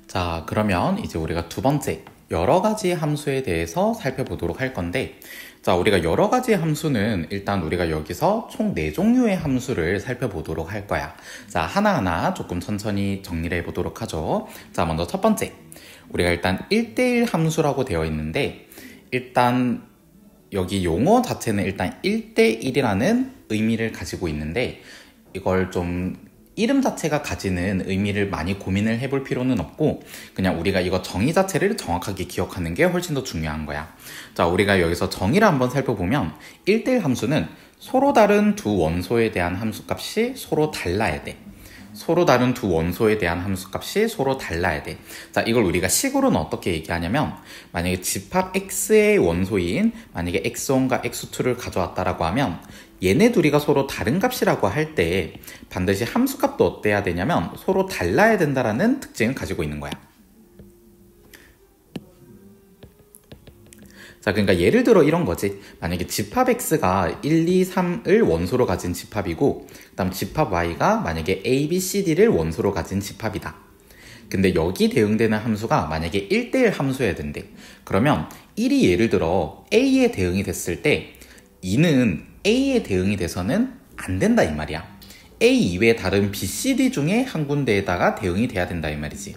자, 그러면 이제 우리가 두 번째, 여러 가지 함수에 대해서 살펴보도록 할 건데, 자, 우리가 여러 가지 함수는 일단 우리가 여기서 총 4종류의 함수를 살펴보도록 할 거야. 자, 하나하나 조금 천천히 정리를 해보도록 하죠. 자, 먼저 첫 번째. 우리가 일단 1대1 함수라고 되어 있는데, 일단 여기 용어 자체는 일단 1대1이라는 의미를 가지고 있는데, 이걸 좀 이름 자체가 가지는 의미를 많이 고민을 해볼 필요는 없고 그냥 우리가 이거 정의 자체를 정확하게 기억하는 게 훨씬 더 중요한 거야. 자, 우리가 여기서 정의를 한번 살펴보면 1대1 함수는 서로 다른 두 원소에 대한 함수값이 서로 달라야 돼. 서로 다른 두 원소에 대한 함수값이 서로 달라야 돼. 자, 이걸 우리가 식으로는 어떻게 얘기하냐면 만약에 집합 x의 원소인 만약에 x1과 x2를 가져왔다라고 하면 얘네 둘이가 서로 다른 값이라고 할 때 반드시 함수값도 어때야 되냐면 서로 달라야 된다라는 특징을 가지고 있는 거야. 자, 그러니까 예를 들어 이런 거지. 만약에 집합 x가 1, 2, 3을 원소로 가진 집합이고 그 다음 집합 y가 만약에 a, b, c, d를 원소로 가진 집합이다. 근데 여기 대응되는 함수가 만약에 1대1 함수여야 된대. 그러면 1이 예를 들어 a에 대응이 됐을 때 2는 a에 대응이 돼서는 안 된다 이 말이야. a 이외에 다른 b, c, d 중에 한 군데에다가 대응이 돼야 된다 이 말이지.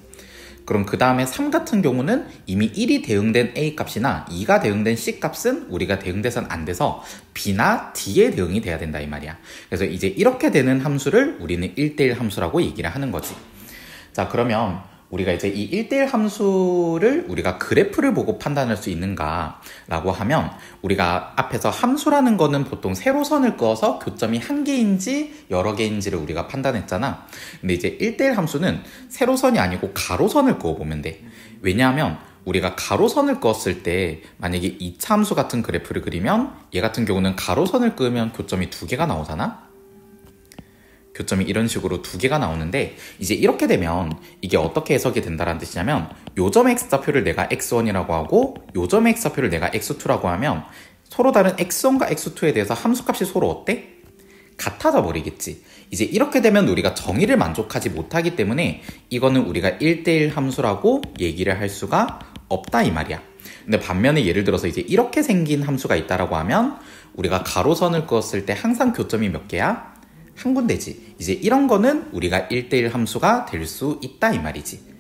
그럼 그 다음에 3 같은 경우는 이미 1이 대응된 a 값이나 2가 대응된 c 값은 우리가 대응돼서는 안 돼서 b나 d에 대응이 돼야 된다 이 말이야. 그래서 이제 이렇게 되는 함수를 우리는 1대1 함수라고 얘기를 하는 거지. 자, 그러면 우리가 이제 이 1대1 함수를 우리가 그래프를 보고 판단할 수 있는가 라고 하면 우리가 앞에서 함수라는 거는 보통 세로선을 그어서 교점이 한 개인지 여러 개인지를 우리가 판단했잖아. 근데 이제 1대1 함수는 세로선이 아니고 가로선을 그어보면 돼. 왜냐하면 우리가 가로선을 그었을 때 만약에 2차 함수 같은 그래프를 그리면 얘 같은 경우는 가로선을 그으면 교점이 2개가 나오잖아. 교점이 이런 식으로 2개가 나오는데 이제 이렇게 되면 이게 어떻게 해석이 된다는 뜻이냐면 요점의 x좌표를 내가 x1이라고 하고 요점의 x좌표를 내가 x2라고 하면 서로 다른 x1과 x2에 대해서 함수값이 서로 어때? 같아져 버리겠지. 이제 이렇게 되면 우리가 정의를 만족하지 못하기 때문에 이거는 우리가 1대1 함수라고 얘기를 할 수가 없다 이 말이야. 근데 반면에 예를 들어서 이제 이렇게 생긴 함수가 있다라고 하면 우리가 가로선을 그었을 때 항상 교점이 몇 개야? 한 군데지. 이제 이런 거는 우리가 1대1 함수가 될 수 있다 이 말이지.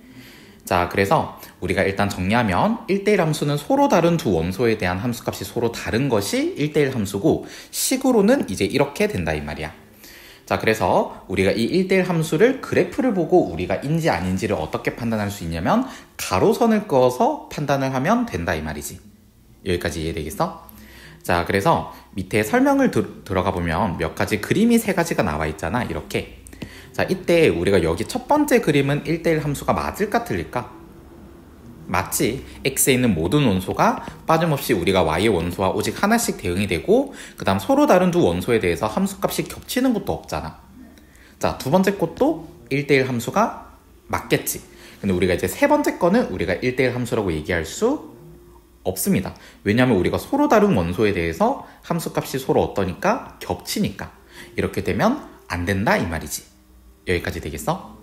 자, 그래서 우리가 일단 정리하면 1대1 함수는 서로 다른 두 원소에 대한 함수값이 서로 다른 것이 1대1 함수고 식으로는 이제 이렇게 된다 이 말이야. 자, 그래서 우리가 이 1대1 함수를 그래프를 보고 우리가 인지 아닌지를 어떻게 판단할 수 있냐면 가로선을 그어서 판단을 하면 된다 이 말이지. 여기까지 이해되겠어? 자, 그래서 밑에 설명을 들어가 보면 몇 가지 그림이 3가지가 나와 있잖아. 이렇게. 자, 이때 우리가 여기 첫 번째 그림은 1대1 함수가 맞을까 틀릴까? 맞지. x에 있는 모든 원소가 빠짐없이 우리가 y의 원소와 오직 하나씩 대응이 되고 그 다음 서로 다른 두 원소에 대해서 함수값이 겹치는 것도 없잖아. 자, 두 번째 것도 1대1 함수가 맞겠지. 근데 우리가 이제 세 번째 거는 우리가 1대1 함수라고 얘기할 수 없습니다. 왜냐하면 우리가 서로 다른 원소에 대해서 함수값이 서로 어떠니까? 겹치니까. 이렇게 되면 안 된다 이 말이지. 여기까지 되겠어?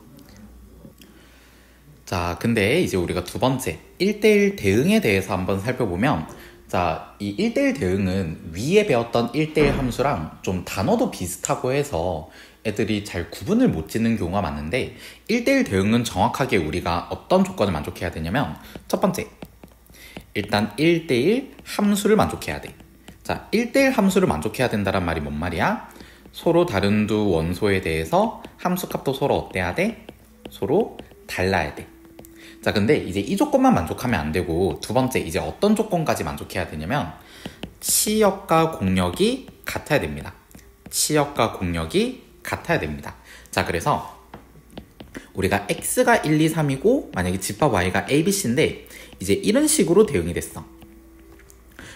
자, 근데 이제 우리가 두 번째 1대1 대응에 대해서 한번 살펴보면 자, 이 1대1 대응은 위에 배웠던 1대1 함수랑 좀 단어도 비슷하고 해서 애들이 잘 구분을 못 짓는 경우가 많은데 1대1 대응은 정확하게 우리가 어떤 조건을 만족해야 되냐면 첫 번째 일단 1대1 함수를 만족해야 돼. 자, 1대1 함수를 만족해야 된다란 말이 뭔 말이야? 서로 다른 두 원소에 대해서 함수값도 서로 어때야 돼? 서로 달라야 돼. 자, 근데 이제 이 조건만 만족하면 안 되고 두 번째 이제 어떤 조건까지 만족해야 되냐면 치역과 공역이 같아야 됩니다. 치역과 공역이 같아야 됩니다. 자, 그래서 우리가 x가 1, 2, 3이고 만약에 집합 y가 a, b, c인데 이제 이런 식으로 대응이 됐어.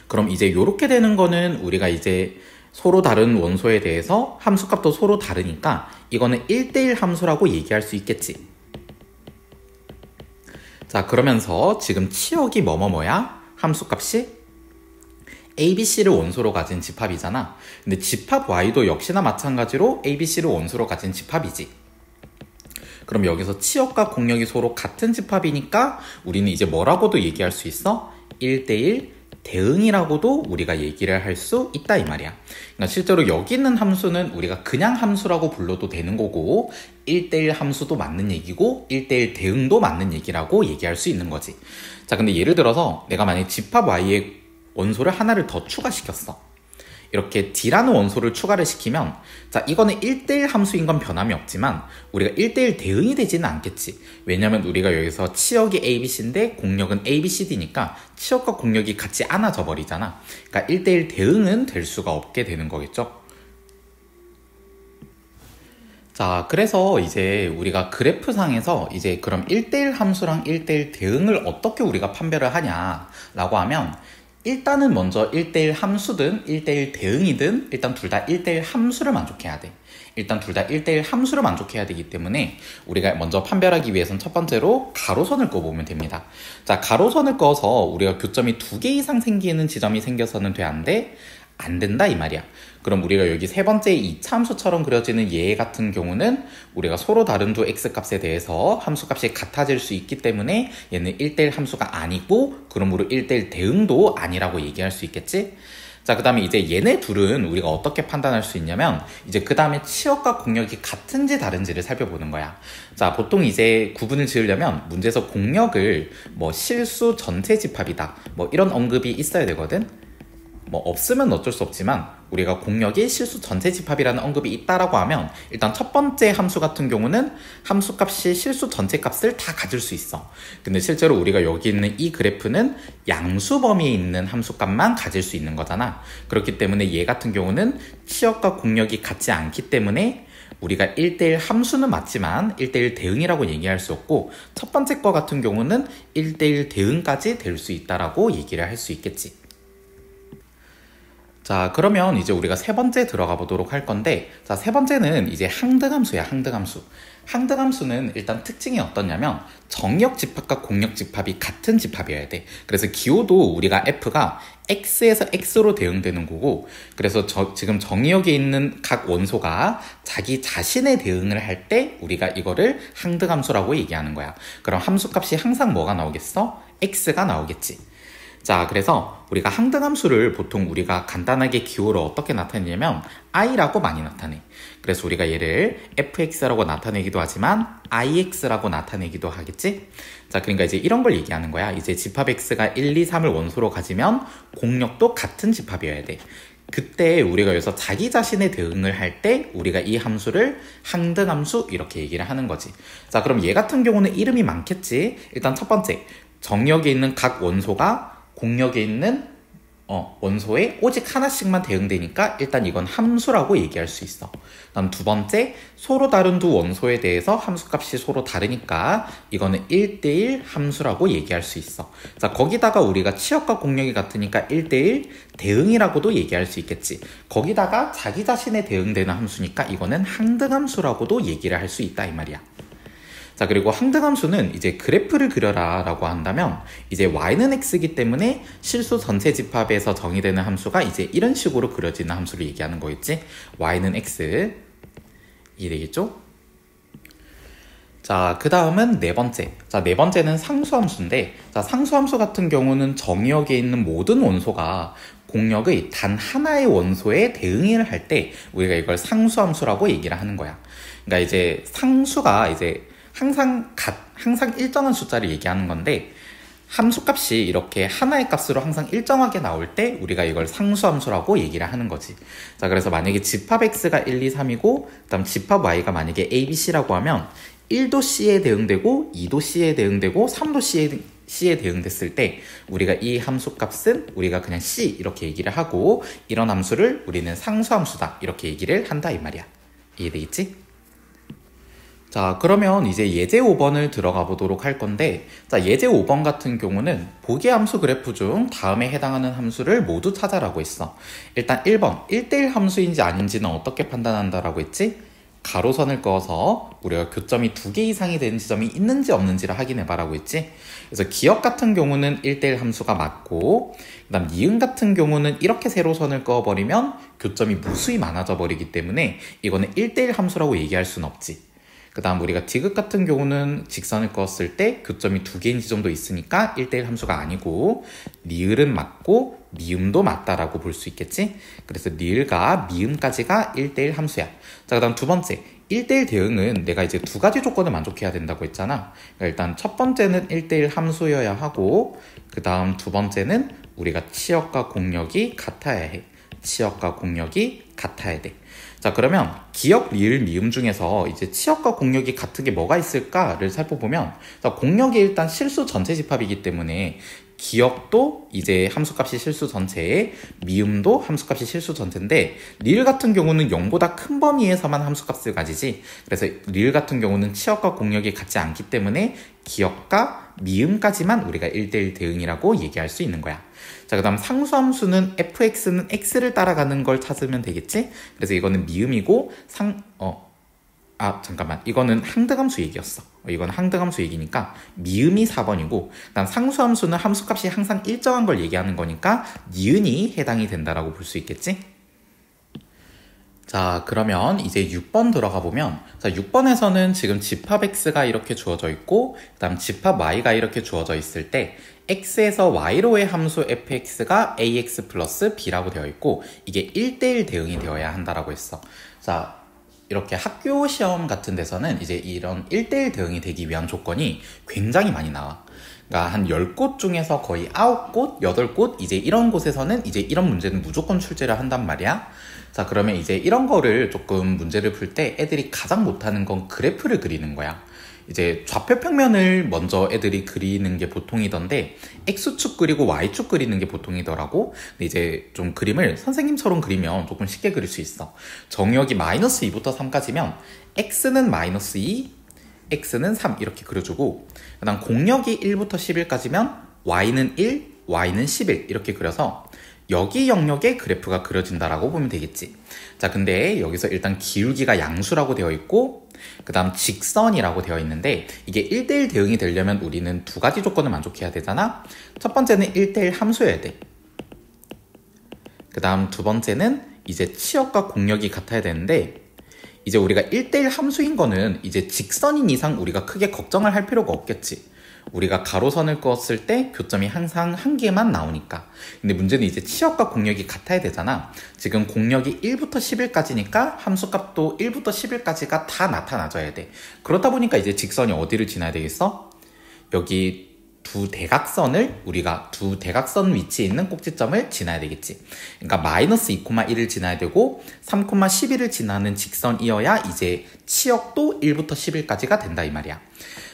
그럼 이제 이렇게 되는 거는 우리가 이제 서로 다른 원소에 대해서 함수값도 서로 다르니까 이거는 1대1 함수라고 얘기할 수 있겠지. 자, 그러면서 지금 치역이 뭐뭐뭐야? 함수값이 a, b, c를 원소로 가진 집합이잖아. 근데 집합 y도 역시나 마찬가지로 a, b, c를 원소로 가진 집합이지. 그럼 여기서 치역과 공역이 서로 같은 집합이니까 우리는 이제 뭐라고도 얘기할 수 있어? 1대1 대응이라고도 우리가 얘기를 할 수 있다 이 말이야. 그러니까 실제로 여기 있는 함수는 우리가 그냥 함수라고 불러도 되는 거고 1대1 함수도 맞는 얘기고 1대1 대응도 맞는 얘기라고 얘기할 수 있는 거지. 자, 근데 예를 들어서 내가 만약에 집합 y의 원소를 하나를 더 추가시켰어. 이렇게 d라는 원소를 추가를 시키면 자, 이거는 1대1 함수인 건 변함이 없지만 우리가 1대1 대응이 되지는 않겠지. 왜냐면 우리가 여기서 치역이 ABC인데 공역은 ABCD니까 치역과 공역이 같이 안아져 버리잖아. 그러니까 1대1 대응은 될 수가 없게 되는 거겠죠. 자, 그래서 이제 우리가 그래프상에서 이제 그럼 1대1 함수랑 1대1 대응을 어떻게 우리가 판별을 하냐라고 하면 일단은 먼저 1대1 함수든 1대1 대응이든 일단 둘 다 1대1 함수를 만족해야 돼. 일단 둘 다 1대1 함수를 만족해야 되기 때문에 우리가 먼저 판별하기 위해선 첫 번째로 가로선을 그어보면 됩니다. 자, 가로선을 그어서 우리가 교점이 2개 이상 생기는 지점이 생겨서는 돼, 안 돼? 안 된다 이 말이야. 그럼 우리가 여기 세 번째 2차 함수처럼 그려지는 얘 같은 경우는 우리가 서로 다른 두 x값에 대해서 함수값이 같아질 수 있기 때문에 얘는 1대1 함수가 아니고 그러므로 1대1 대응도 아니라고 얘기할 수 있겠지? 자, 그 다음에 이제 얘네 둘은 우리가 어떻게 판단할 수 있냐면 이제 그 다음에 치역과 공역이 같은지 다른지를 살펴보는 거야. 자, 보통 이제 구분을 지으려면 문제에서 공역을 뭐 실수 전체 집합이다 뭐 이런 언급이 있어야 되거든. 뭐 없으면 어쩔 수 없지만 우리가 공역이 실수 전체 집합이라는 언급이 있다라고 하면 일단 첫 번째 함수 같은 경우는 함수값이 실수 전체 값을 다 가질 수 있어. 근데 실제로 우리가 여기 있는 이 그래프는 양수 범위에 있는 함수값만 가질 수 있는 거잖아. 그렇기 때문에 얘 같은 경우는 치역과 공역이 같지 않기 때문에 우리가 1대1 함수는 맞지만 1대1 대응이라고 얘기할 수 없고 첫 번째 거 같은 경우는 1대1 대응까지 될 수 있다라고 얘기를 할 수 있겠지. 자, 그러면 이제 우리가 세 번째 들어가 보도록 할 건데 자, 세 번째는 이제 항등함수야. 항등함수. 항등함수는 일단 특징이 어떠냐면 정역 집합과 공역 집합이 같은 집합이어야 돼. 그래서 기호도 우리가 F가 X에서 X로 대응되는 거고 그래서 지금 정역에 있는 각 원소가 자기 자신의 대응을 할 때 우리가 이거를 항등함수라고 얘기하는 거야. 그럼 함수값이 항상 뭐가 나오겠어? X가 나오겠지. 자, 그래서 우리가 항등함수를 보통 우리가 간단하게 기호를 어떻게 나타내냐면 i라고 많이 나타내. 그래서 우리가 얘를 fx라고 나타내기도 하지만 ix라고 나타내기도 하겠지? 자, 그러니까 이제 이런 걸 얘기하는 거야. 이제 집합 x가 1, 2, 3을 원소로 가지면 공역도 같은 집합이어야 돼. 그때 우리가 여기서 자기 자신의 대응을 할 때 우리가 이 함수를 항등함수 이렇게 얘기를 하는 거지. 자, 그럼 얘 같은 경우는 이름이 많겠지? 일단 첫 번째, 정역에 있는 각 원소가 공역에 있는 원소에 오직 하나씩만 대응되니까 일단 이건 함수라고 얘기할 수 있어. 다음 두 번째, 서로 다른 두 원소에 대해서 함수값이 서로 다르니까 이거는 1대1 함수라고 얘기할 수 있어. 자, 거기다가 우리가 치역과 공역이 같으니까 1대1 대응이라고도 얘기할 수 있겠지. 거기다가 자기 자신에 대응되는 함수니까 이거는 항등함수라고도 얘기를 할 수 있다 이 말이야. 자, 그리고 항등함수는 이제 그래프를 그려라 라고 한다면 이제 y는 x이기 때문에 실수 전체 집합에서 정의되는 함수가 이제 이런 식으로 그려지는 함수를 얘기하는 거겠지. y는 x 이 되겠죠. 자, 그 다음은 네 번째. 자, 네 번째는 상수함수인데 자, 상수함수 같은 경우는 정역에 있는 모든 원소가 공역의 단 하나의 원소에 대응을 할 때 우리가 이걸 상수함수라고 얘기를 하는 거야. 그러니까 이제 상수가 이제 항상 일정한 숫자를 얘기하는 건데 함수값이 이렇게 하나의 값으로 항상 일정하게 나올 때 우리가 이걸 상수함수라고 얘기를 하는 거지. 자, 그래서 만약에 집합 x가 1, 2, 3이고 그다음 집합 y가 만약에 a, b, c라고 하면 1도 c에 대응되고 2도 c에 대응되고 3도 c에 대응됐을 때 우리가 이 함수값은 우리가 그냥 c 이렇게 얘기를 하고 이런 함수를 우리는 상수함수다 이렇게 얘기를 한다 이 말이야. 이해되겠지? 자, 그러면 이제 예제 5번을 들어가 보도록 할 건데 자, 예제 5번 같은 경우는 보기 함수 그래프 중 다음에 해당하는 함수를 모두 찾아라고 했어. 일단 1번 1대1 함수인지 아닌지는 어떻게 판단한다라고 했지? 가로선을 그어서 우리가 교점이 2개 이상이 되는 지점이 있는지 없는지를 확인해봐라고 했지. 그래서 기역 같은 경우는 1대1 함수가 맞고 그 다음 니은 같은 경우는 이렇게 세로선을 그어버리면 교점이 무수히 많아져 버리기 때문에 이거는 1대1 함수라고 얘기할 수는 없지. 그 다음 우리가 디귿 같은 경우는 직선을 그었을 때 교점이 두 개인 지점도 있으니까 1대1 함수가 아니고 리을은 맞고 미음도 맞다라고 볼 수 있겠지? 그래서 리을과 미음까지가 1대1 함수야. 자, 그 다음 두 번째. 1대1 대응은 내가 이제 두 가지 조건을 만족해야 된다고 했잖아. 그러니까 일단 첫 번째는 1대1 함수여야 하고, 그 다음 두 번째는 우리가 치역과 공역이 같아야 해. 치역과 공역이 같아야 돼. 자, 그러면 기역, 리을, 미음 중에서 이제 치역과 공역이 같은 게 뭐가 있을까를 살펴보면, 자, 공역이 일단 실수 전체 집합이기 때문에 기역도 이제 함수값이 실수 전체에 미음도 함수값이 실수 전체인데 리을 같은 경우는 0보다 큰 범위에서만 함수값을 가지지. 그래서 리을 같은 경우는 치역과 공역이 같지 않기 때문에 기역과 미음까지만 우리가 1대1 대응이라고 얘기할 수 있는 거야. 자, 그 다음 상수함수는 fx는 x를 따라가는 걸 찾으면 되겠지? 그래서 이거는 미음이고 잠깐만. 이거는 항등함수 얘기였어. 이건 항등함수 얘기니까 미음이 4번이고 그다음 상수함수는 함수값이 항상 일정한 걸 얘기하는 거니까 니은이 해당이 된다라고 볼 수 있겠지? 자, 그러면 이제 6번 들어가 보면, 자, 6번에서는 지금 집합 x가 이렇게 주어져 있고 그 다음 집합 y가 이렇게 주어져 있을 때 x에서 y로의 함수 fx가 ax 플러스 b라고 되어 있고 이게 1대1 대응이 되어야 한다라고 했어. 자, 이렇게 학교 시험 같은 데서는 이제 이런 1대1 대응이 되기 위한 조건이 굉장히 많이 나와. 그러니까 한 10곳 중에서 거의 9곳, 8곳 이제 이런 곳에서는 이제 이런 문제는 무조건 출제를 한단 말이야. 자, 그러면 이제 이런 거를 조금 문제를 풀 때 애들이 가장 못하는 건 그래프를 그리는 거야. 이제 좌표 평면을 먼저 애들이 그리는 게 보통이던데 X축 그리고 Y축 그리는 게 보통이더라고. 근데 이제 좀 그림을 선생님처럼 그리면 조금 쉽게 그릴 수 있어. 정역이 마이너스 2부터 3까지면 X는 마이너스 2, X는 3 이렇게 그려주고 그 다음 공역이 1부터 11까지면 Y는 1, Y는 11 이렇게 그려서 여기 영역에 그래프가 그려진다라고 보면 되겠지. 자, 근데 여기서 일단 기울기가 양수라고 되어 있고 그 다음 직선이라고 되어 있는데 이게 1대1 대응이 되려면 우리는 두 가지 조건을 만족해야 되잖아. 첫 번째는 1대1 함수여야 돼. 그 다음 두 번째는 이제 치역과 공역이 같아야 되는데 이제 우리가 1대1 함수인 거는 이제 직선인 이상 우리가 크게 걱정을 할 필요가 없겠지. 우리가 가로선을 그었을 때 교점이 항상 한 개만 나오니까. 근데 문제는 이제 치역과 공역이 같아야 되잖아. 지금 공역이 1부터 11까지니까 함수값도 1부터 11까지가 다 나타나줘야 돼. 그렇다 보니까 이제 직선이 어디를 지나야 되겠어? 여기 두 대각선을 우리가 두 대각선 위치에 있는 꼭지점을 지나야 되겠지. 그러니까 마이너스 2,1을 지나야 되고 3,11을 지나는 직선이어야 이제 치역도 1부터 11까지가 된다 이 말이야.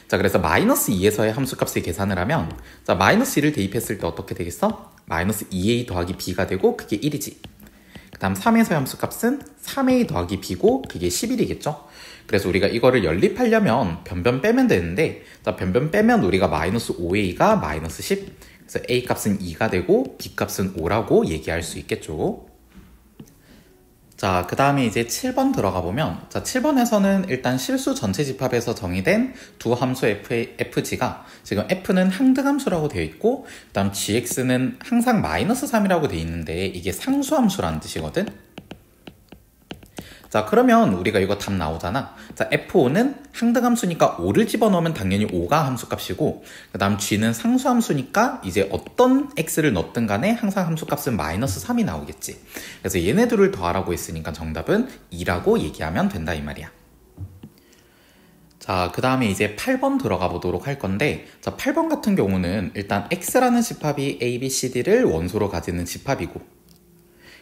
자, 그래서 마이너스 2에서의 함수값을 계산을 하면 자, 마이너스 1을 대입했을 때 어떻게 되겠어? 마이너스 2a 더하기 b가 되고 그게 1이지. 그 다음 3에서의 함수값은 3a 더하기 b고 그게 11이겠죠? 그래서 우리가 이거를 연립하려면 변변 빼면 되는데 자, 변변 빼면 우리가 마이너스 5a가 마이너스 10 그래서 a 값은 2가 되고 b 값은 5라고 얘기할 수 있겠죠. 자, 그 다음에 이제 7번 들어가 보면 자, 7번에서는 일단 실수 전체 집합에서 정의된 두 함수 fg가 지금 f는 항등함수라고 되어 있고 그 다음 gx는 항상 마이너스 3이라고 되어 있는데 이게 상수함수라는 뜻이거든. 자, 그러면 우리가 이거 답 나오잖아. 자, f5는 항등함수니까 5를 집어넣으면 당연히 5가 함수값이고 그 다음 g는 상수함수니까 이제 어떤 x를 넣든 간에 항상 함수값은 마이너스 3이 나오겠지. 그래서 얘네 둘을 더하라고 했으니까 정답은 2라고 얘기하면 된다 이 말이야. 자, 그 다음에 이제 8번 들어가 보도록 할 건데 자, 8번 같은 경우는 일단 x라는 집합이 a, b, c, d를 원소로 가지는 집합이고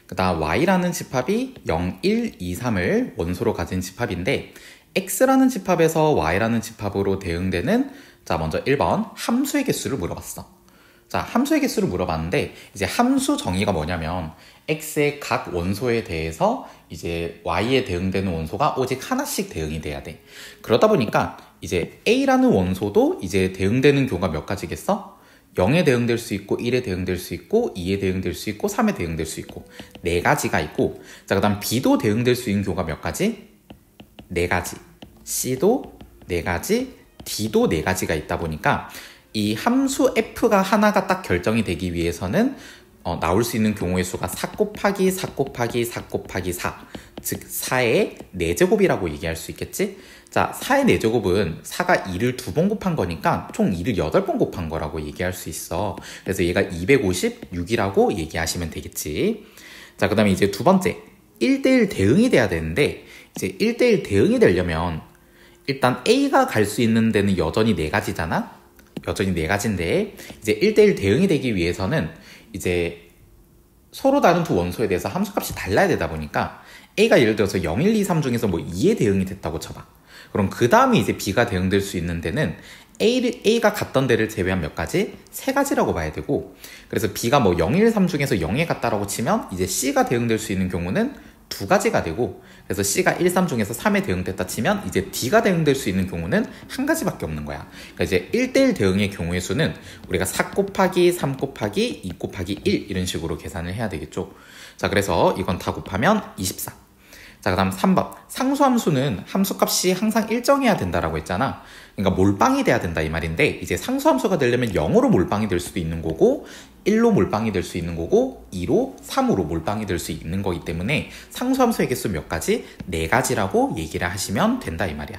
그 다음 y라는 집합이 0, 1, 2, 3을 원소로 가진 집합인데 x라는 집합에서 y라는 집합으로 대응되는 자, 먼저 1번 함수의 개수를 물어봤어. 자, 함수의 개수를 물어봤는데 이제 함수 정의가 뭐냐면 x의 각 원소에 대해서 이제 y에 대응되는 원소가 오직 하나씩 대응이 돼야 돼. 그러다 보니까 이제 a라는 원소도 이제 대응되는 경우가 몇 가지겠어? 0에 대응될 수 있고 1에 대응될 수 있고 2에 대응될 수 있고 3에 대응될 수 있고 4가지가 있고 자, 그 다음 B도 대응될 수 있는 경우가 몇 가지? 4가지. C도 4가지, D도 4가지가 있다 보니까 이 함수 F가 하나가 딱 결정이 되기 위해서는 나올 수 있는 경우의 수가 4 곱하기 4 곱하기 4 곱하기 4, 즉 4의 4제곱이라고 얘기할 수 있겠지? 자, 4의 4제곱은 4가 2를 2번 곱한 거니까 총 2를 8번 곱한 거라고 얘기할 수 있어. 그래서 얘가 256이라고 얘기하시면 되겠지. 자, 그 다음에 이제 두 번째, 1대1 대응이 돼야 되는데, 이제 1대1 대응이 되려면 일단 A가 갈 수 있는 데는 여전히 4가지잖아? 여전히 4가지인데, 이제 1대1 대응이 되기 위해서는 이제 서로 다른 두 원소에 대해서 함수값이 달라야 되다 보니까 A가 예를 들어서 0, 1, 2, 3 중에서 뭐 2에 대응이 됐다고 쳐봐. 그럼 그 다음에 이제 B가 대응될 수 있는 데는 A가 갔던 데를 제외한 몇 가지? 3가지라고 봐야 되고, 그래서 B가 뭐 0, 1, 3 중에서 0에 갔다라고 치면 이제 C가 대응될 수 있는 경우는 2가지가 되고, 그래서 C가 1, 3 중에서 3에 대응됐다 치면 이제 D가 대응될 수 있는 경우는 1가지밖에 없는 거야. 그러니까 이제 1대1 대응의 경우의 수는 우리가 4 곱하기 3 곱하기 2 곱하기 1 이런 식으로 계산을 해야 되겠죠. 자, 그래서 이건 다 곱하면 24. 자, 그 다음 3번. 상수함수는 함수값이 항상 일정해야 된다라고 했잖아. 그러니까 몰빵이 돼야 된다 이 말인데, 이제 상수함수가 되려면 0으로 몰빵이 될 수도 있는 거고, 1로 몰빵이 될 수 있는 거고, 2로, 3으로 몰빵이 될 수 있는 거기 때문에 상수함수의 개수 몇 가지? 4가지라고 얘기를 하시면 된다 이 말이야.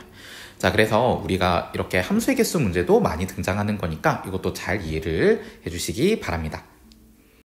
자, 그래서 우리가 이렇게 함수의 개수 문제도 많이 등장하는 거니까 이것도 잘 이해를 해주시기 바랍니다.